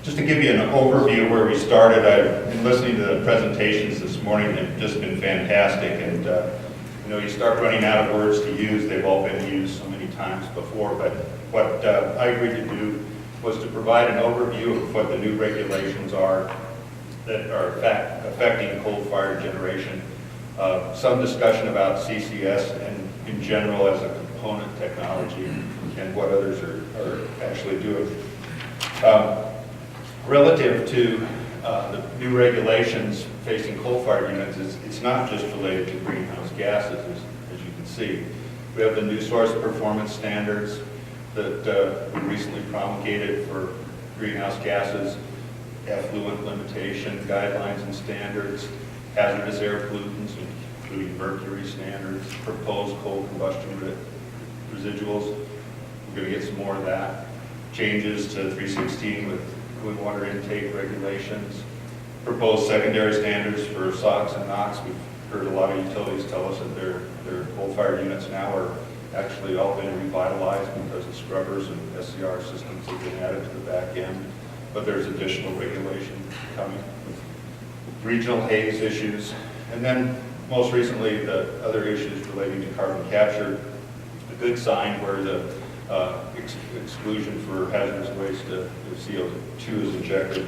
Just to give you an overview of where we started, I've been listening to the presentations this morning. They've just been fantastic, and you know, you start running out of words to use. They've all been used so many times before, but what I agreed to do was to provide an overview of what the new regulations are that are affecting coal-fired generation, some discussion about CCS and in general as a component technology and what others are actually doing. Relative to the new regulations facing coal-fired units, it's not just related to greenhouse gases, as you can see. We have the new source performance standards that we recently promulgated for greenhouse gases, effluent limitation guidelines and standards, hazardous air pollutants, including mercury standards, proposed coal combustion residuals. We're going to get some more of that. Changes to 316 with cooling water intake regulations, proposed secondary standards for SOx and NOx. We've heard a lot of utilities tell us that their coal-fired units now are actually all been revitalized because of scrubbers and SCR systems that have been added to the back end, but there's additional regulation coming. Regional haze issues, and then most recently the other issues relating to carbon capture. A good sign where the exclusion for hazardous waste of CO2 is injected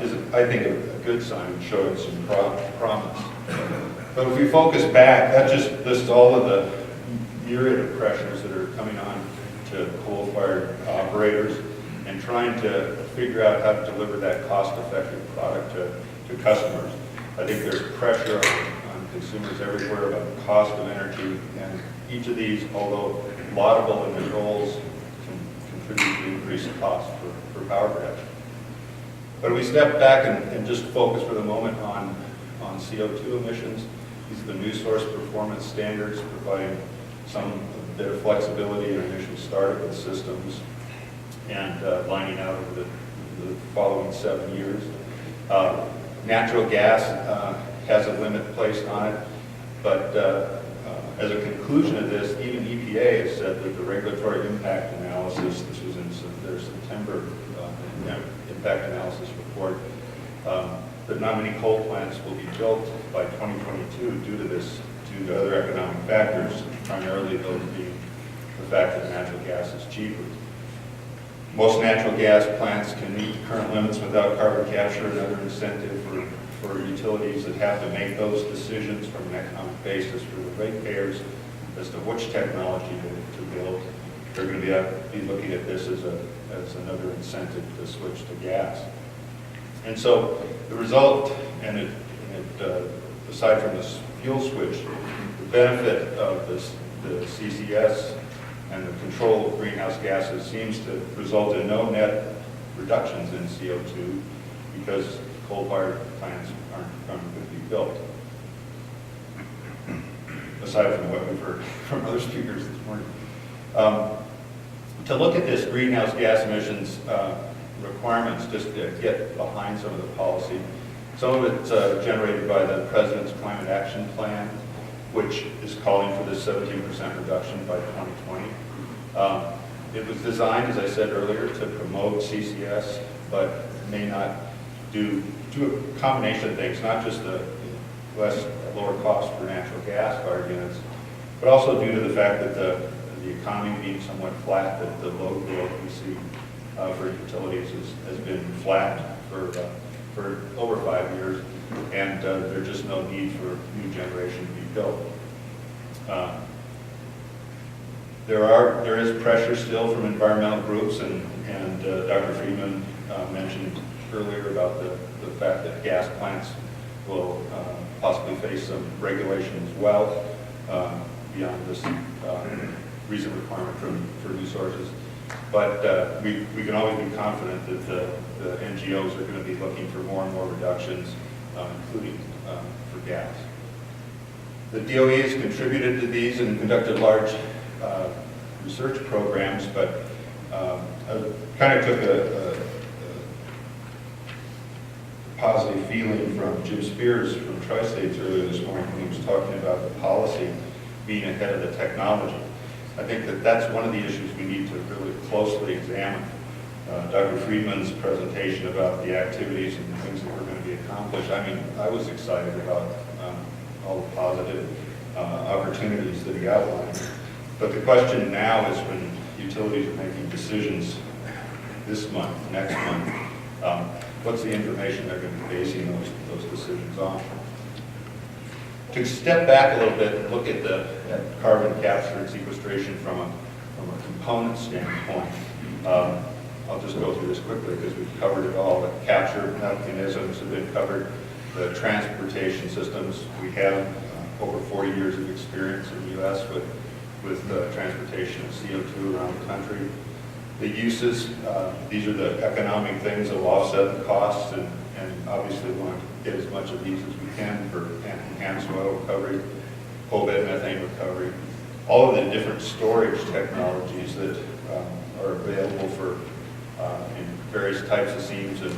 is, I think, a good sign showing some promise. But if we focus back, that just lists all of the myriad of pressures that are coming on to coal-fired operators and trying to figure out how to deliver that cost-effective product to customers. I think there's pressure on consumers everywhere about the cost of energy, and each of these, although laudable in their goals, can contribute to increased cost for power production. But if we step back and just focus for the moment on CO2 emissions, these are the new source performance standards providing some bit of flexibility in initial startup of the systems and lining out over the following 7 years. Natural gas has a limit placed on it, but as a conclusion of this, even EPA has said that the regulatory impact analysis, this was in their September impact analysis report, that not many coal plants will be built by 2022 due to other economic factors, primarily those being the fact that natural gas is cheaper. Most natural gas plants can meet the current limits without carbon capture, another incentive for utilities that have to make those decisions from an economic basis for the ratepayers as to which technology to build. They're going to be looking at this as another incentive to switch to gas. And so the result, and aside from this fuel switch, the benefit of the CCS and the control of greenhouse gases seems to result in no net reductions in CO2 because coal-fired plants aren't going to be built. Aside from what we've heard from other speakers this morning. To look at this greenhouse gas emissions requirements, just to get behind some of the policy, some of it's generated by the President's Climate Action Plan, which is calling for this 17% reduction by 2020. It was designed, as I said earlier, to promote CCS, but may not do a combination of things, not just the lower cost for natural gas-fired units, but also due to the fact that the economy being somewhat flat, that the load growth we see for utilities has been flat for over 5 years, and there's just no need for new generation to be built. There is pressure still from environmental groups, and Dr. Friedman mentioned earlier about the fact that gas plants will possibly face some regulation as well beyond this recent requirement for new sources. But we can always be confident that the NGOs are going to be looking for more and more reductions, including for gas. The DOE has contributed to these and conducted large research programs, but I kind of took a positive feeling from Jim Spears from Tri-States earlier this morning when he was talking about the policy being ahead of the technology. I think that that's one of the issues we need to really closely examine. Dr. Friedman's presentation about the activities and things that were going to be accomplished. I mean, I was excited about all the positive opportunities that he outlined. But the question now is, when utilities are making decisions this month, next month, what's the information they're going to be basing those decisions on? To step back a little bit and look at carbon capture and sequestration from a component standpoint, I'll just go through this quickly because we've covered it all. The capture mechanisms have been covered. The transportation systems, we have over 40 years of experience in the U.S. with transportation of CO2 around the country. The uses, these are the economic things that will offset the costs, and obviously we want to get as much of these as we can for enhanced oil recovery, coal bed methane recovery, all of the different storage technologies that are available for in various types of seams and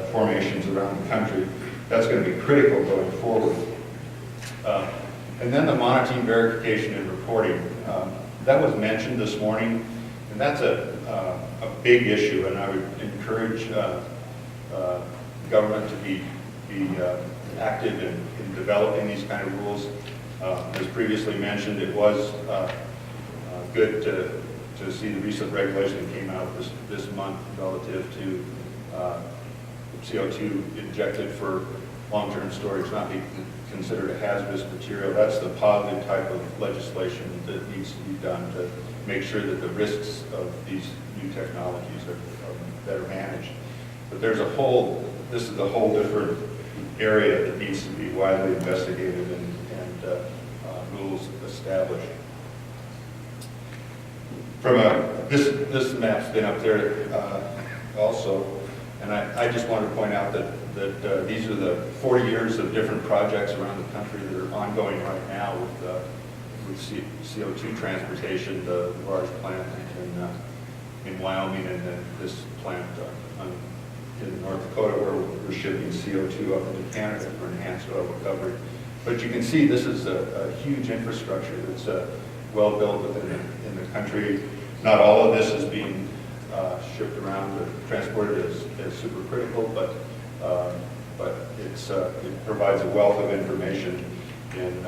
formations around the country. That's going to be critical going forward. And then the monitoring, verification, and reporting. That was mentioned this morning, and that's a big issue, and I would encourage government to be active in developing these kind of rules. As previously mentioned, it was good to see the recent regulation that came out this month relative to CO2 injected for long-term storage not be considered a hazardous material. That's the positive type of legislation that needs to be done to make sure that the risks of these new technologies are better managed. But this is a whole different area that needs to be widely investigated and rules established. This map's been up there also, and I just wanted to point out that these are the 40 years of different projects around the country that are ongoing right now with CO2 transportation, the large plant in Wyoming, and then this plant in North Dakota where we're shipping CO2 up into Canada for enhanced oil recovery. But you can see this is a huge infrastructure that's well built in the country. Not all of this is being shipped around or transported as supercritical, but it provides a wealth of information in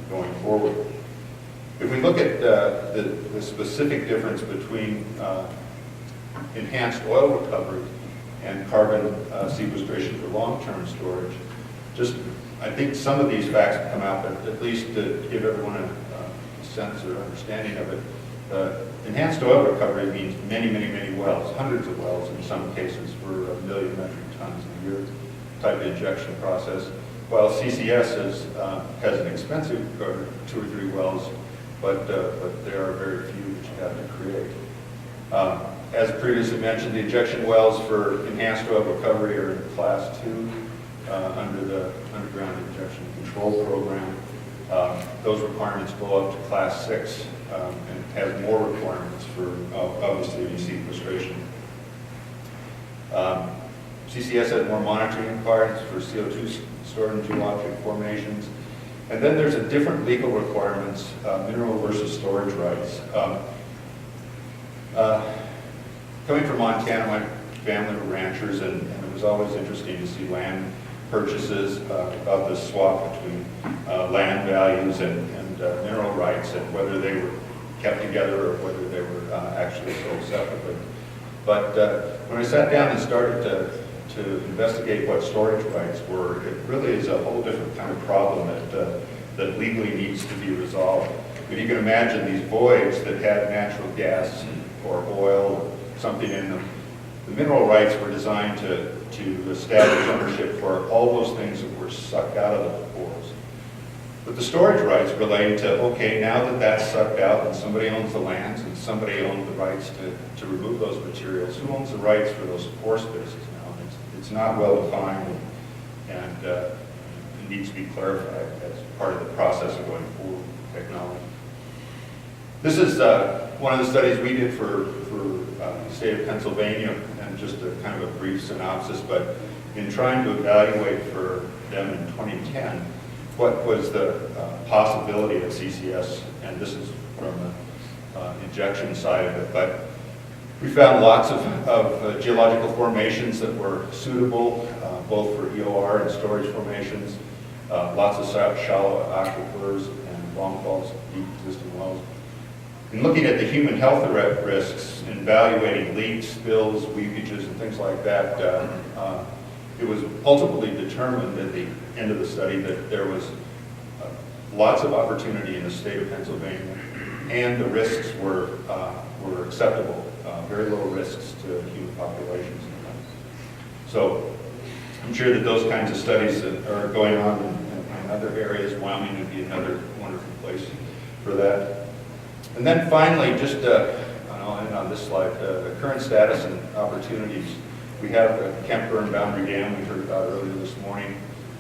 going forward. If we look at the specific difference between enhanced oil recovery and carbon sequestration for long-term storage, I think some of these facts have come out, but at least to give everyone a sense or understanding of it. Enhanced oil recovery means many, many, many wells, hundreds of wells in some cases for 1 million metric tons a year type of injection process, while CCS has an expensive 2 or 3 wells, but there are very few that you have to create. As previously mentioned, the injection wells for enhanced oil recovery are in Class 2 under the Underground Injection Control Program. Those requirements go up to Class 6 and have more requirements for obviously sequestration. CCS has more monitoring requirements for CO2 stored in geologic formations. And then there's a different legal requirements, mineral versus storage rights. Coming from Montana, my family were ranchers, and it was always interesting to see land purchases, about this swap between land values and mineral rights, and whether they were kept together or whether they were actually sold separately. But when I sat down and started to investigate what storage rights were, it really is a whole different kind of problem that legally needs to be resolved. But you can imagine these voids that had natural gas or oil or something in them. The mineral rights were designed to establish ownership for all those things that were sucked out of the pores. But the storage rights relate to, okay, now that that's sucked out and somebody owns the lands and somebody owns the rights to remove those materials, who owns the rights for those pore spaces now? It's not well defined, and it needs to be clarified as part of the process of going forward with technology. This is one of the studies we did for the state of Pennsylvania, and just a kind of a brief synopsis, but in trying to evaluate for them in 2010, what was the possibility of CCS, and this is from the injection side of it, but We found lots of geological formations that were suitable, both for EOR and storage formations, lots of shallow aquifers and long faults, deep existing wells. In looking at the human health risks, and evaluating leaks, spills, weepages, and things like that, it was ultimately determined at the end of the study that there was lots of opportunity in the state of Pennsylvania, and the risks were acceptable, very low risks to human populations. So I'm sure that those kinds of studies that are going on in other areas, Wyoming would be another wonderful place for that. And then finally, just I'll end on this slide, the current status and opportunities. We have the Kemp Burn Boundary Dam we heard about earlier this morning.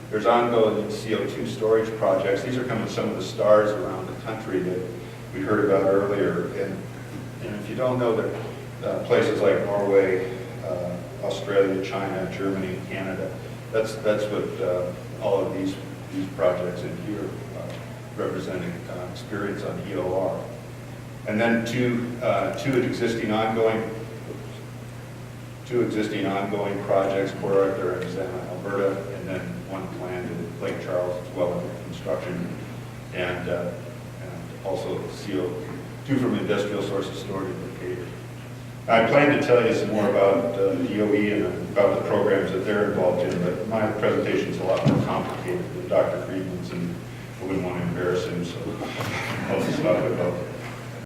There's ongoing CO2 storage projects. These are some of the stars around the country that we heard about earlier. And if you don't know, there are places like Norway, Australia, China, Germany, Canada. That's what all of these projects in here representing experience on EOR. And then two existing ongoing projects, Port Arthur and Zama, Alberta, and then one planned in Lake Charles as well under construction, and also CO2 from industrial sources stored in Decatur. I plan to tell you some more about DOE and about the programs that they're involved in, but my presentation is a lot more complicated than Dr. Friedman's, and I wouldn't want to embarrass him, so I'll just talk about